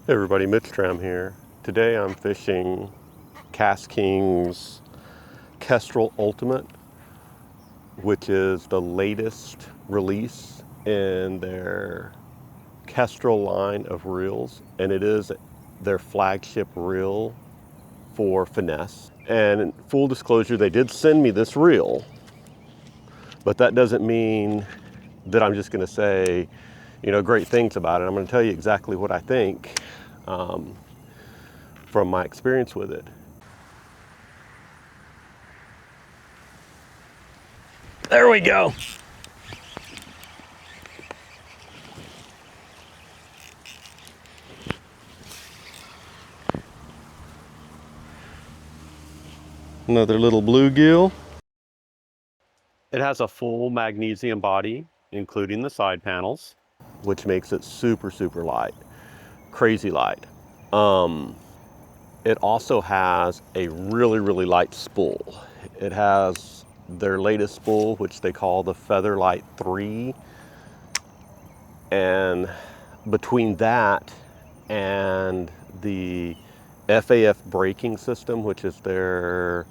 Hey everybody, Mitchtram here. Today I'm fishing KastKing's Kestrel Ultimate, which is the latest release in their Kestrel line of reels, and it is their flagship reel for Finesse. And full disclosure, they did send me this reel, but that doesn't mean that I'm just going to say, great things about it. I'm going to tell you exactly what I think from my experience with it. There we go. Another little bluegill. It has a full magnesium body, including the side panels, which makes it super, super light, crazy light. It also has a really, really light spool. It has their latest spool, which they call the Featherlight 3. And between that and the FAF braking system, which is their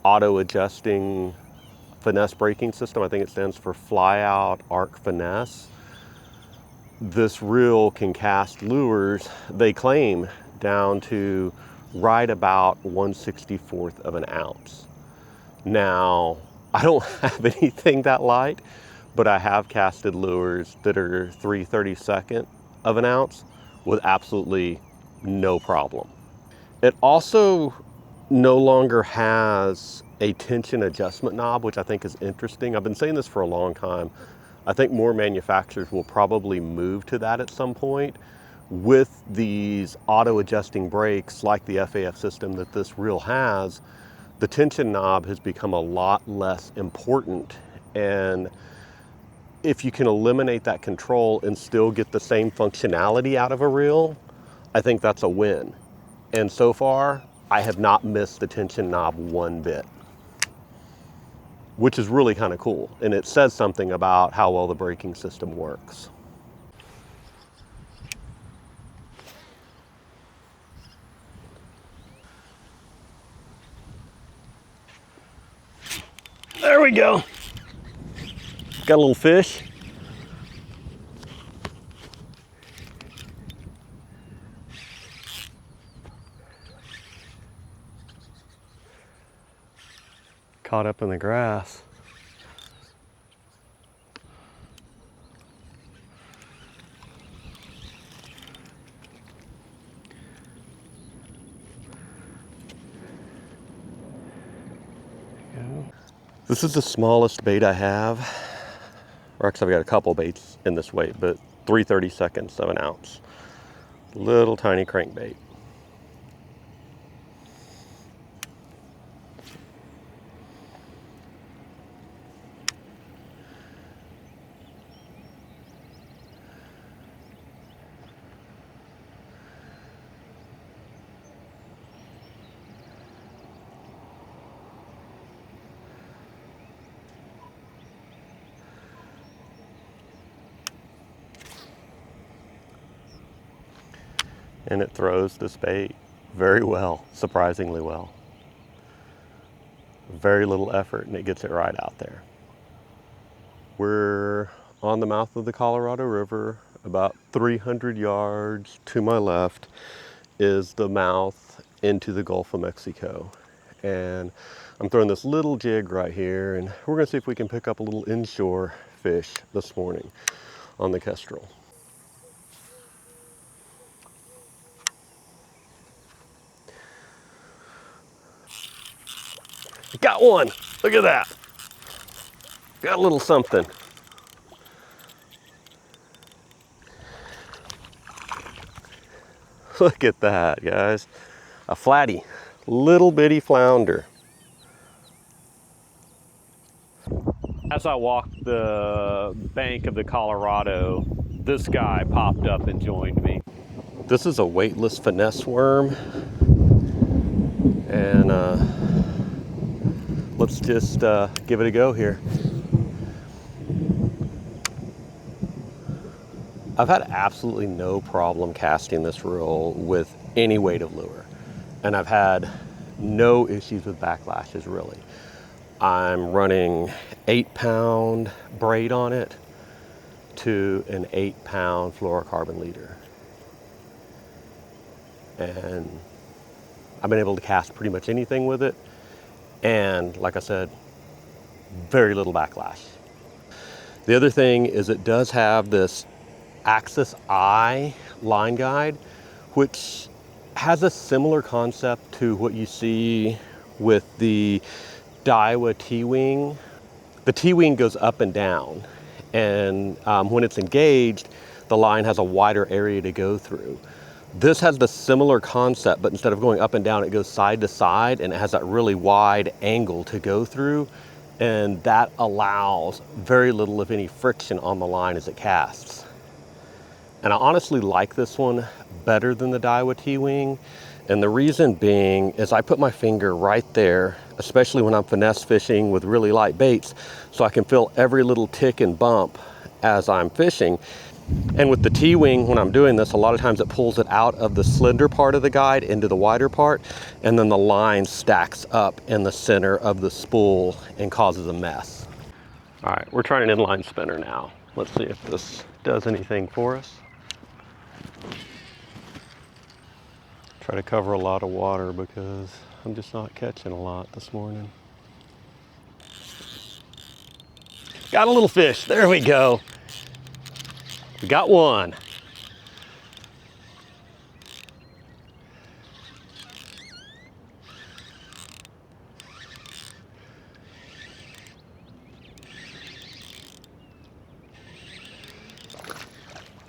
auto-adjusting finesse braking system, I think it stands for Fly Out Arc Finesse. This reel can cast lures, they claim, down to right about 1/64th of an ounce. Now, I don't have anything that light, but I have casted lures that are 3/32 of an ounce with absolutely no problem. It also no longer has a tension adjustment knob, which I think is interesting. I've been saying this for a long time. I think more manufacturers will probably move to that at some point. With these auto-adjusting brakes like the FAF system that this reel has, the tension knob has become a lot less important. And if you can eliminate that control and still get the same functionality out of a reel, I think that's a win. And so far, I have not missed the tension knob one bit, which is really kind of cool. And it says something about how well the braking system works. There we go. Got a little fish. Caught up in the grass. This is the smallest bait I have. Or actually, I've got a couple baits in this weight, but 3/32 of an ounce. Little tiny crankbait. And it throws this bait very well, surprisingly well. Very little effort and it gets it right out there. We're on the mouth of the Colorado River. About 300 yards to my left is the mouth into the Gulf of Mexico. And I'm throwing this little jig right here, and we're gonna see if we can pick up a little inshore fish this morning on the Kestrel. Got one, look at that. Got a little something. Look at that, guys. A flatty, little bitty flounder. As I walked the bank of the Colorado, this guy popped up and joined me. This is a weightless finesse worm. And let's just give it a go here. I've had absolutely no problem casting this reel with any weight of lure. And I've had no issues with backlashes, really. I'm running 8-pound braid on it to an 8-pound fluorocarbon leader. And I've been able to cast pretty much anything with it. And like I said, very little backlash. The other thing is it does have this Axis I line guide, which has a similar concept to what you see with the Daiwa T-Wing. The T-Wing goes up and down, and when it's engaged, the line has a wider area to go through. This has the similar concept, but instead of going up and down, it goes side to side, and it has that really wide angle to go through, and that allows very little, if any, friction on the line as it casts. And I honestly like this one better than the Daiwa T-Wing. And the reason being is I put my finger right there, especially when I'm finesse fishing with really light baits, so I can feel every little tick and bump as I'm fishing. And with the T-Wing, when I'm doing this, a lot of times it pulls it out of the slender part of the guide into the wider part, and then the line stacks up in the center of the spool and causes a mess. All right, we're trying an inline spinner now. Let's see if this does anything for us. Try to cover a lot of water because I'm just not catching a lot this morning. Got a little fish, there we go. We got one.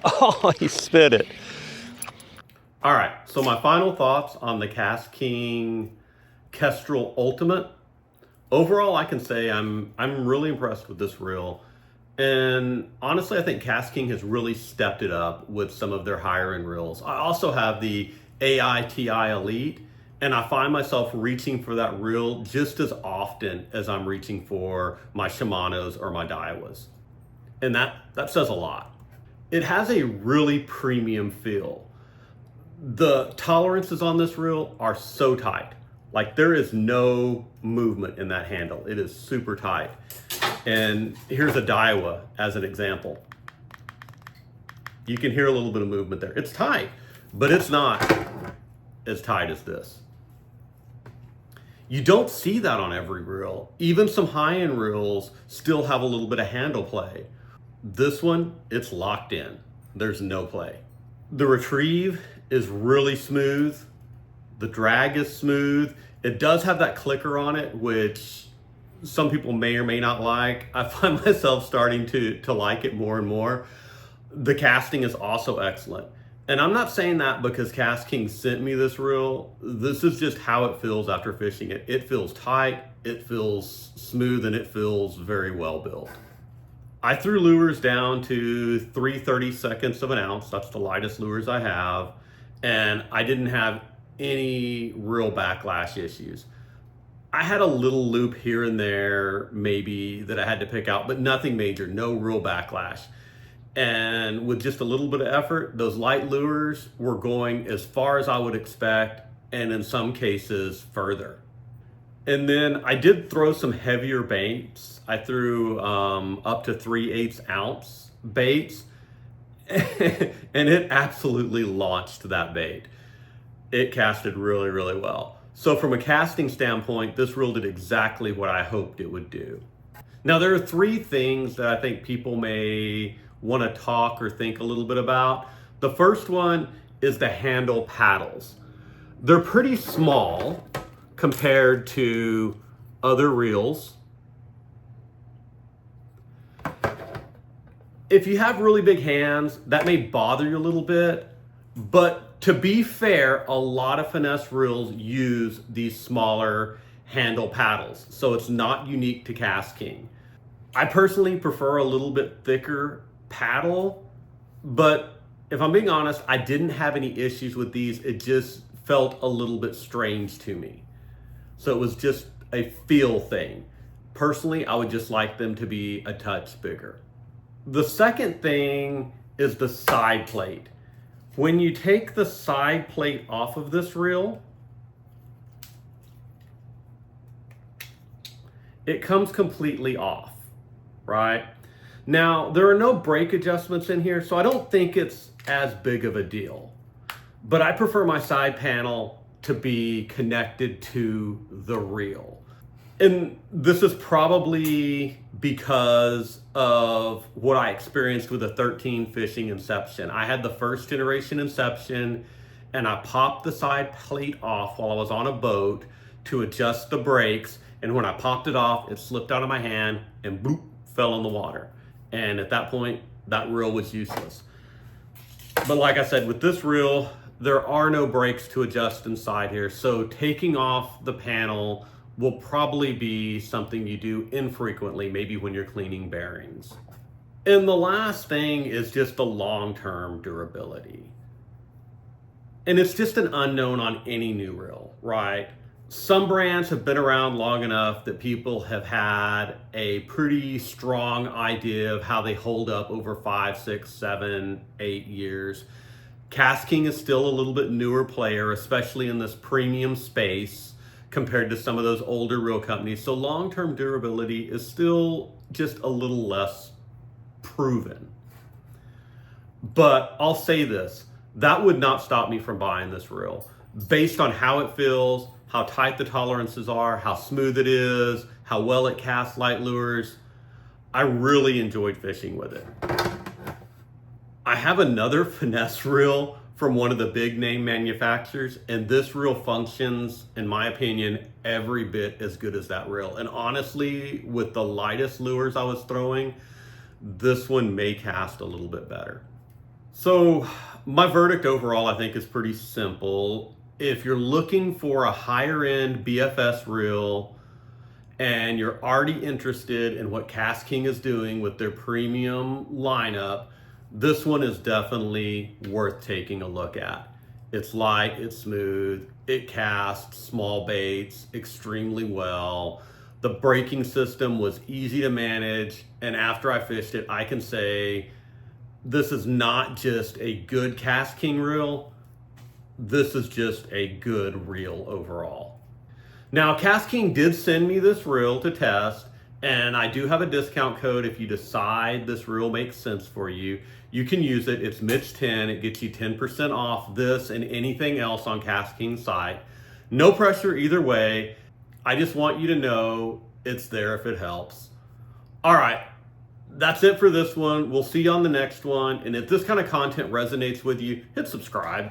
Oh, he spit it. All right, so my final thoughts on the KastKing Kestrel Ultimate. Overall, I can say I'm really impressed with this reel. And honestly, I think KastKing has really stepped it up with some of their higher end reels. I also have the AITI Elite, and I find myself reaching for that reel just as often as I'm reaching for my Shimano's or my Daiwas. And that says a lot. It has a really premium feel. The tolerances on this reel are so tight. Like there is no movement in that handle. It is super tight. And here's a Daiwa as an example. You can hear a little bit of movement there. It's tight, but it's not as tight as this. You don't see that on every reel. Even some high-end reels still have a little bit of handle play. This one, it's locked in. There's no play. The retrieve is really smooth. The drag is smooth. It does have that clicker on it, which some people may or may not like. I find myself starting to like it more and more. The casting is also excellent. And I'm not saying that because KastKing sent me this reel. This is just how it feels after fishing it. It feels tight, it feels smooth, and it feels very well built. I threw lures down to 3/32 of an ounce. That's the lightest lures I have. And I didn't have any real backlash issues. I had a little loop here and there, maybe, that I had to pick out, but nothing major, no real backlash. And with just a little bit of effort, those light lures were going as far as I would expect, and in some cases further. And then I did throw some heavier baits. I threw up to 3/8 ounce baits, and it absolutely launched that bait. It casted really, really well. So from a casting standpoint, this reel did exactly what I hoped it would do. Now there are three things that I think people may want to talk or think a little bit about. The first one is the handle paddles. They're pretty small compared to other reels. If you have really big hands, that may bother you a little bit, but to be fair, a lot of finesse reels use these smaller handle paddles, so it's not unique to KastKing. I personally prefer a little bit thicker paddle, but if I'm being honest, I didn't have any issues with these. It just felt a little bit strange to me. So it was just a feel thing. Personally, I would just like them to be a touch bigger. The second thing is the side plate. When you take the side plate off of this reel, it comes completely off, right? Now, there are no brake adjustments in here, so I don't think it's as big of a deal. But I prefer my side panel to be connected to the reel. And this is probably because of what I experienced with the 13 fishing Inception. I had the first generation Inception, and I popped the side plate off while I was on a boat to adjust the brakes. And when I popped it off, it slipped out of my hand and boop, fell in the water. And at that point, that reel was useless. But like I said, with this reel, there are no brakes to adjust inside here. So taking off the panel will probably be something you do infrequently, maybe when you're cleaning bearings. And the last thing is just the long-term durability. And it's just an unknown on any new reel, right? Some brands have been around long enough that people have had a pretty strong idea of how they hold up over 5, 6, 7, 8 years. KastKing is still a little bit newer player, especially in this premium space compared to some of those older reel companies. So long-term durability is still just a little less proven. But I'll say this, that would not stop me from buying this reel. Based on how it feels, how tight the tolerances are, how smooth it is, how well it casts light lures, I really enjoyed fishing with it. I have another Finesse reel from one of the big name manufacturers, and this reel functions, in my opinion, every bit as good as that reel. And honestly, with the lightest lures I was throwing, this one may cast a little bit better. So my verdict overall, I think, is pretty simple. If you're looking for a higher end BFS reel and you're already interested in what KastKing is doing with their premium lineup, this one is definitely worth taking a look at. It's light, it's smooth, it casts small baits extremely well. The braking system was easy to manage, and after I fished it, I can say this is not just a good KastKing reel, this is just a good reel overall. Now, KastKing did send me this reel to test, and I do have a discount code if you decide this reel makes sense for you. You can use it. It's Mitch10. It gets you 10% off this and anything else on KastKing's site. No pressure either way. I just want you to know it's there if it helps. All right, that's it for this one. We'll see you on the next one. And if this kind of content resonates with you, hit subscribe.